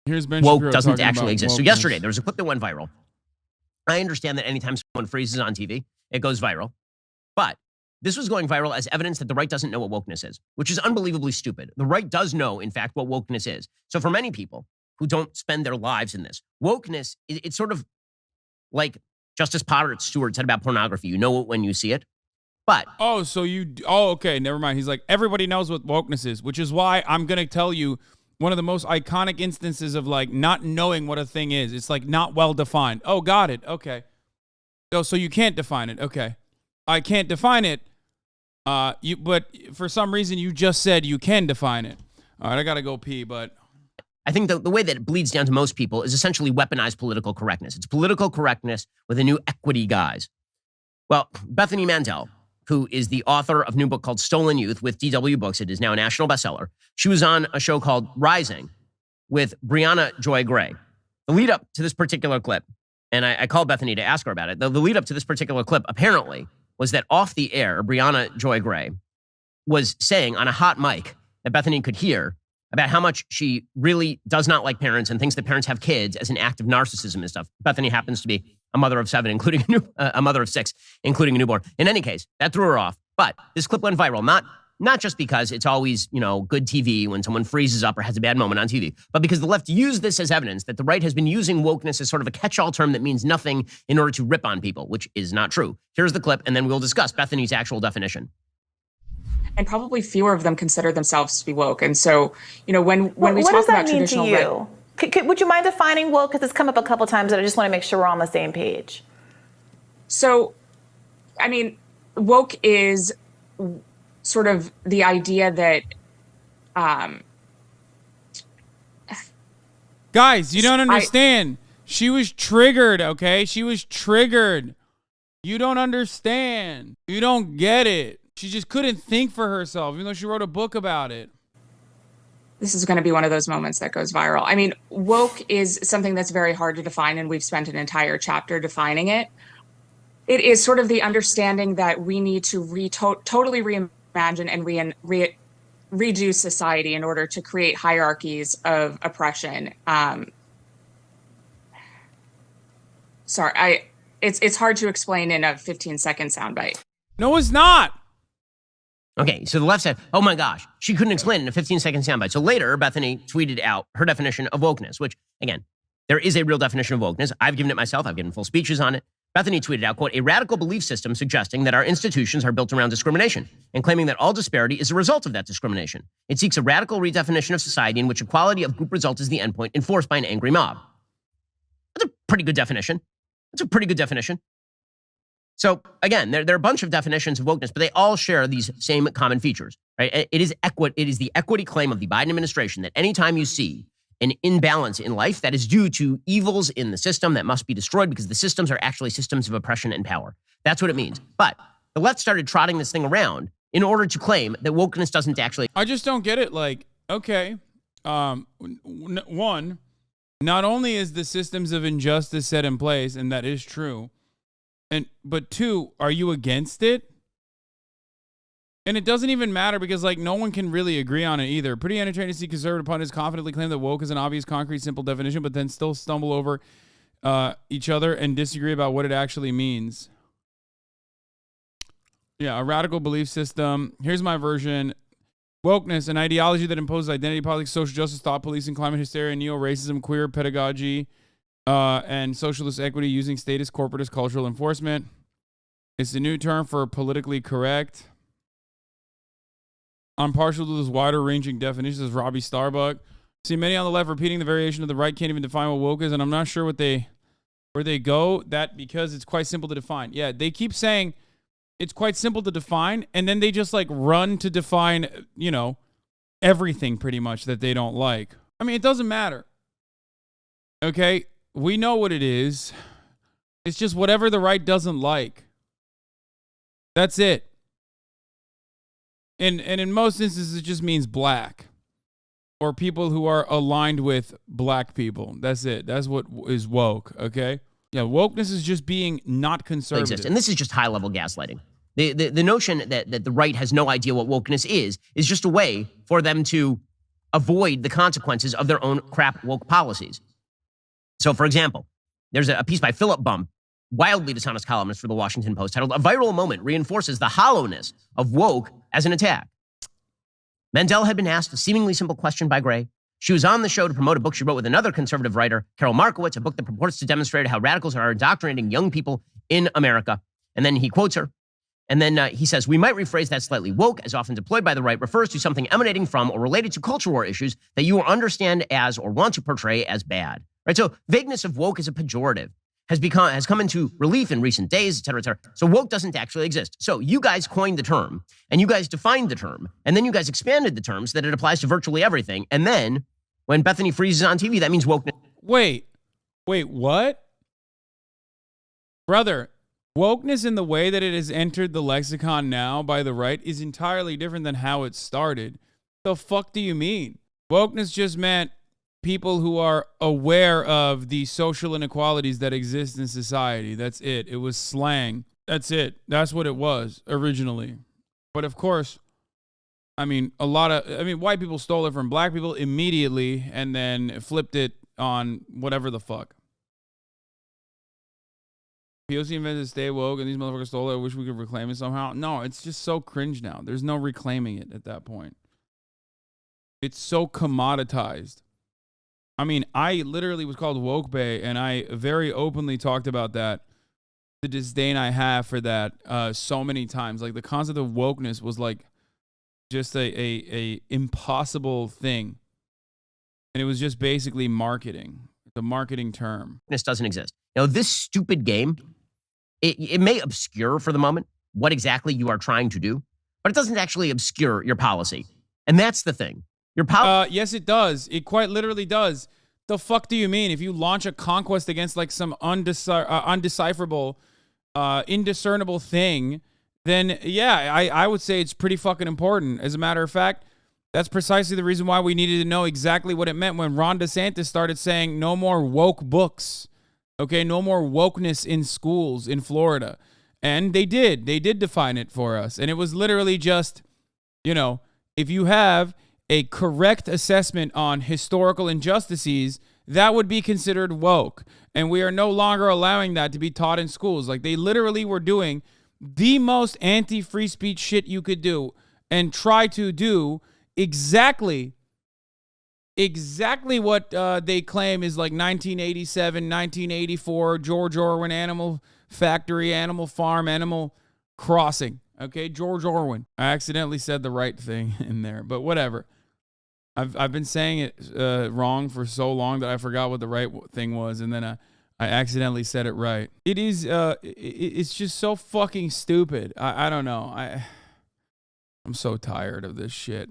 Here's Ben woke Shapiro doesn't talking actually about exist. So wokeness. yesterday, there was a clip that went viral. I understand that anytime someone freezes on TV, it goes viral. But this was going viral as evidence that the right doesn't know what wokeness is, which is unbelievably stupid. The right does know, in fact, what wokeness is. So for many people who don't spend their lives in this, wokeness, it's sort of like Justice Potter Stewart said about pornography. You know it when you see it. But okay, never mind. He's like, everybody knows what wokeness is, which is why I'm going to tell you one of the most iconic instances of like not knowing what a thing is. It's like not well defined. Oh, got it. Okay. So you can't define it. Okay. I can't define it. But for some reason you just said you can define it. All right, I got to go pee, but I think the way that it bleeds down to most people is essentially weaponized political correctness. It's political correctness with a new equity guise. Well, Bethany Mandel, who is the author of a new book called Stolen Youth with DW Books. It is now a national bestseller. She was on a show called Rising with Brianna Joy Gray. The lead up to this particular clip, and I called Bethany to ask her about it. The lead up to this particular clip apparently was that off the air, Brianna Joy Gray was saying on a hot mic that Bethany could hear about how much she really does not like parents and thinks that parents have kids as an act of narcissism and stuff. Bethany happens to be a mother of 7, including a mother of 6, including a newborn. In any case, that threw her off. But this clip went viral, not just because it's always, good TV when someone freezes up or has a bad moment on TV, but because the left used this as evidence that the right has been using wokeness as sort of a catch-all term that means nothing in order to rip on people, which is not true. Here's the clip, and then we'll discuss Bethany's actual definition. And probably fewer of them consider themselves to be woke. And so, when we talk about traditional, what does that mean to you? Would you mind defining woke? Because it's come up a couple times, and I just want to make sure we're on the same page. So, woke is sort of the idea that, guys, you don't understand. She was triggered, okay? She was triggered. You don't understand. You don't get it. She just couldn't think for herself, even though she wrote a book about it. This is going to be one of those moments that goes viral. Woke is something that's very hard to define, and we've spent an entire chapter defining it. It is sort of the understanding that we need to totally reimagine and redo society in order to create hierarchies of oppression. It's hard to explain in a 15-second soundbite. No, it's not. Okay, so the left said, oh my gosh, she couldn't explain it in a 15-second soundbite. So later, Bethany tweeted out her definition of wokeness, which, again, there is a real definition of wokeness. I've given it myself. I've given full speeches on it. Bethany tweeted out, quote, a radical belief system suggesting that our institutions are built around discrimination and claiming that all disparity is a result of that discrimination. It seeks a radical redefinition of society in which equality of group results is the endpoint enforced by an angry mob. That's a pretty good definition. So again, there are a bunch of definitions of wokeness, but they all share these same common features, right? It is the equity claim of the Biden administration that anytime you see an imbalance in life, that is due to evils in the system that must be destroyed because the systems are actually systems of oppression and power. That's what it means. But the left started trotting this thing around in order to claim that wokeness doesn't actually. I just don't get it. Like, okay, one, not only is the systems of injustice set in place, and that is true, but two, are you against it? And it doesn't even matter because, like, no one can really agree on it either. Pretty entertaining to see conservative pundits confidently claim that woke is an obvious, concrete, simple definition, but then still stumble over each other and disagree about what it actually means. Yeah, a radical belief system. Here's my version. Wokeness, an ideology that imposes identity politics, social justice, thought policing, climate hysteria, neo-racism, queer pedagogy, and socialist equity using status, corporatist, cultural enforcement. It's a new term for politically correct. I'm partial to this wider-ranging definitions as Robbie Starbuck. See many on the left repeating the variation of the right can't even define what woke is, and I'm not sure where they go. That because it's quite simple to define. Yeah, they keep saying it's quite simple to define, and then they just like run to define, everything pretty much that they don't like. I mean, it doesn't matter. Okay, we know what it is. It's just whatever the right doesn't like. That's it. And in most instances, it just means black or people who are aligned with black people. That's it. That's what is woke, okay? Yeah, wokeness is just being not conservative. And this is just high-level gaslighting. The notion that the right has no idea what wokeness is just a way for them to avoid the consequences of their own crap woke policies. So, for example, there's a piece by Philip Bump, wildly dishonest columnist for the Washington Post, titled "A Viral Moment Reinforces the Hollowness of Woke as an Attack." Mandel had been asked a seemingly simple question by Gray. She was on the show to promote a book she wrote with another conservative writer, Carol Markowitz, a book that purports to demonstrate how radicals are indoctrinating young people in America. And then he quotes her. And then he says, "We might rephrase that slightly. Woke, as often deployed by the right, refers to something emanating from or related to culture war issues that you understand as or want to portray as bad." Right? So vagueness of woke as a pejorative has come into relief in recent days, et cetera, et cetera. So woke doesn't actually exist. So you guys coined the term, and you guys defined the term, and then you guys expanded the term so that it applies to virtually everything. And then when Bethany freezes on TV, that means wokeness. Wait, what? Brother, wokeness in the way that it has entered the lexicon now by the right is entirely different than how it started. The fuck do you mean? Wokeness just meant people who are aware of the social inequalities that exist in society. That's it. It was slang. That's it. That's what it was originally. But of course, white people stole it from black people immediately and then flipped it on whatever the fuck. POC invented stay woke and these motherfuckers stole it. I wish we could reclaim it somehow. No, it's just so cringe now. There's no reclaiming it at that point. It's so commoditized. I mean, I literally was called Woke Bay, and I very openly talked about that, the disdain I have for that so many times. Like, the concept of wokeness was like just a impossible thing. And it was just basically marketing. It's a marketing term. This doesn't exist. This stupid game, it may obscure for the moment what exactly you are trying to do, but it doesn't actually obscure your policy. And that's the thing. Yes, it does. It quite literally does. The fuck do you mean? If you launch a conquest against like some undecipherable, indiscernible thing, then yeah, I would say it's pretty fucking important. As a matter of fact, that's precisely the reason why we needed to know exactly what it meant when Ron DeSantis started saying no more woke books. Okay, no more wokeness in schools in Florida. And they did define it for us. And it was literally just, if you have a correct assessment on historical injustices, that would be considered woke. And we are no longer allowing that to be taught in schools. Like, they literally were doing the most anti-free speech shit you could do and try to do exactly what they claim is like 1987, 1984, George Orwell, Animal Factory, Animal Farm, Animal Crossing. Okay, George Orwell. I accidentally said the right thing in there, but whatever. I've been saying it wrong for so long that I forgot what the right thing was, and then I accidentally said it right. It is it's just so fucking stupid. I don't know. I'm so tired of this shit.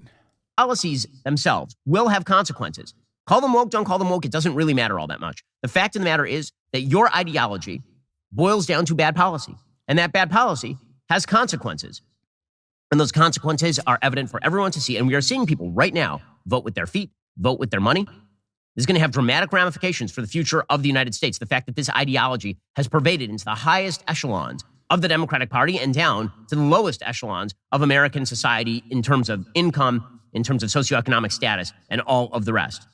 Policies themselves will have consequences. Call them woke, don't call them woke. It doesn't really matter all that much. The fact of the matter is that your ideology boils down to bad policy, and that bad policy has consequences. And those consequences are evident for everyone to see. And we are seeing people right now vote with their feet, vote with their money. This is going to have dramatic ramifications for the future of the United States. The fact that this ideology has pervaded into the highest echelons of the Democratic Party and down to the lowest echelons of American society in terms of income, in terms of socioeconomic status, and all of the rest.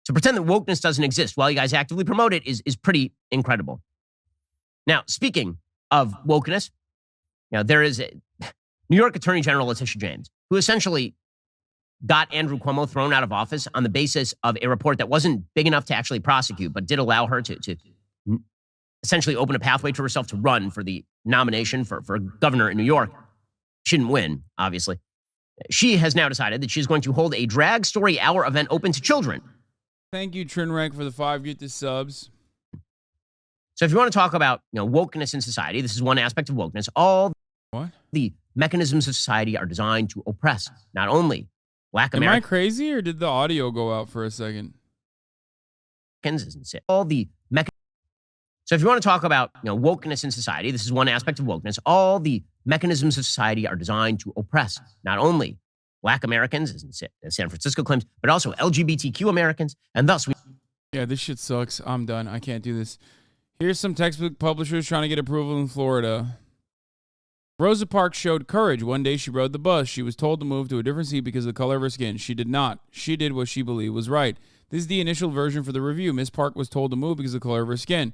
To pretend that wokeness doesn't exist while you guys actively promote it is pretty incredible. Now, speaking of wokeness, there is a New York Attorney General Letitia James, who essentially got Andrew Cuomo thrown out of office on the basis of a report that wasn't big enough to actually prosecute, but did allow her to essentially open a pathway to herself to run for the nomination for governor in New York. She didn't win, obviously. She has now decided that she's going to hold a drag story hour event open to children. Thank you, Trinrek, for the 5 Get subs. So if you want to talk about wokeness in society, this is one aspect of wokeness. All the mechanisms of society are designed to oppress not only Black Americans. Am I crazy, or did the audio go out for a second? All the mechanisms. So if you want to talk about wokeness in society, this is one aspect of wokeness. All the mechanisms of society are designed to oppress not only Black Americans, as San Francisco claims, but also LGBTQ Americans, and thus Yeah, this shit sucks. I'm done. I can't do this. Here's some textbook publishers trying to get approval in Florida. Rosa Parks showed courage. One day she rode the bus. She was told to move to a different seat because of the color of her skin. She did not. She did what she believed was right. This is the initial version for the review. Miss Park was told to move because of the color of her skin.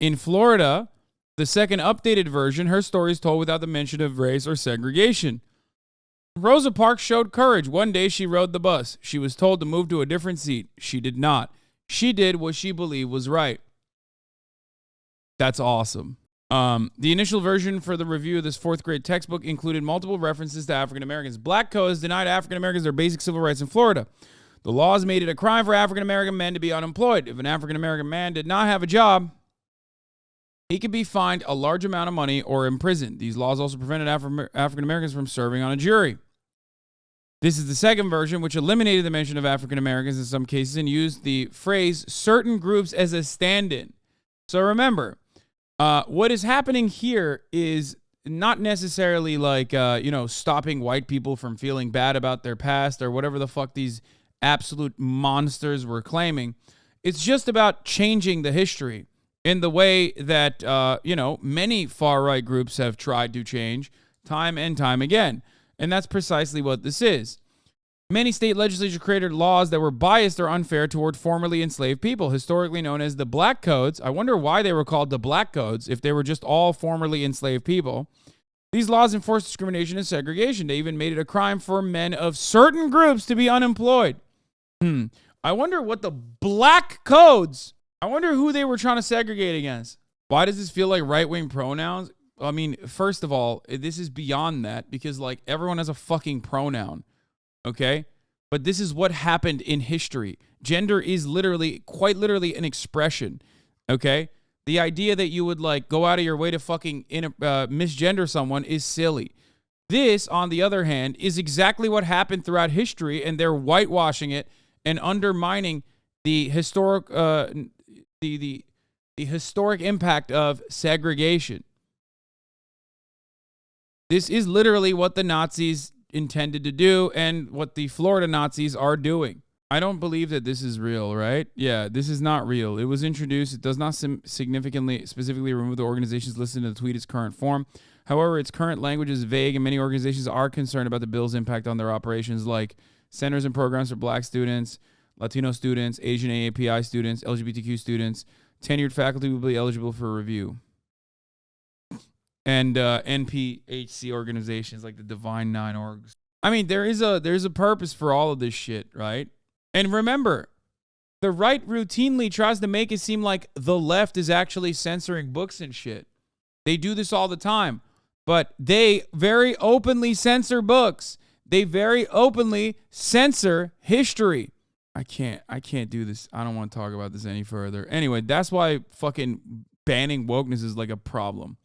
In Florida, the second updated version, her story is told without the mention of race or segregation. Rosa Parks showed courage. One day she rode the bus. She was told to move to a different seat. She did not. She did what she believed was right. That's awesome. The initial version for the review of this fourth grade textbook included multiple references to African Americans. Black codes denied African Americans their basic civil rights in Florida. The laws made it a crime for African American men to be unemployed. If an African American man did not have a job, he could be fined a large amount of money or imprisoned. These laws also prevented African Americans from serving on a jury. This is the second version, which eliminated the mention of African Americans in some cases and used the phrase certain groups as a stand-in. So remember, what is happening here is not necessarily like, stopping white people from feeling bad about their past or whatever the fuck these absolute monsters were claiming. It's just about changing the history in the way that, many far-right groups have tried to change time and time again. And that's precisely what this is. Many state legislatures created laws that were biased or unfair toward formerly enslaved people, historically known as the Black Codes. I wonder why they were called the Black Codes if they were just all formerly enslaved people. These laws enforced discrimination and segregation. They even made it a crime for men of certain groups to be unemployed. I wonder what the Black Codes, I wonder who they were trying to segregate against. Why does this feel like right-wing pronouns? I mean, first of all, this is beyond that because, everyone has a fucking pronoun. Okay? But this is what happened in history. Gender is quite literally an expression. Okay? The idea that you would go out of your way to fucking misgender someone is silly. This, on the other hand, is exactly what happened throughout history, and they're whitewashing it and undermining the historic the historic impact of segregation. This is literally what the Nazis intended to do and what the Florida Nazis are doing. I don't believe that this is real, right? Yeah, this is not real. It was introduced. It does not specifically remove the organizations listed in the tweet its current form. However, its current language is vague, and many organizations are concerned about the bill's impact on their operations, like centers and programs for Black students, Latino students, Asian AAPI students, LGBTQ students. Tenured faculty will be eligible for review. And NPHC organizations like the Divine Nine orgs. I mean, there's a purpose for all of this shit, right? And remember, the right routinely tries to make it seem like the left is actually censoring books and shit. They do this all the time, but they very openly censor books. They very openly censor history. I can't do this. I don't want to talk about this any further. Anyway, that's why fucking banning wokeness is like a problem.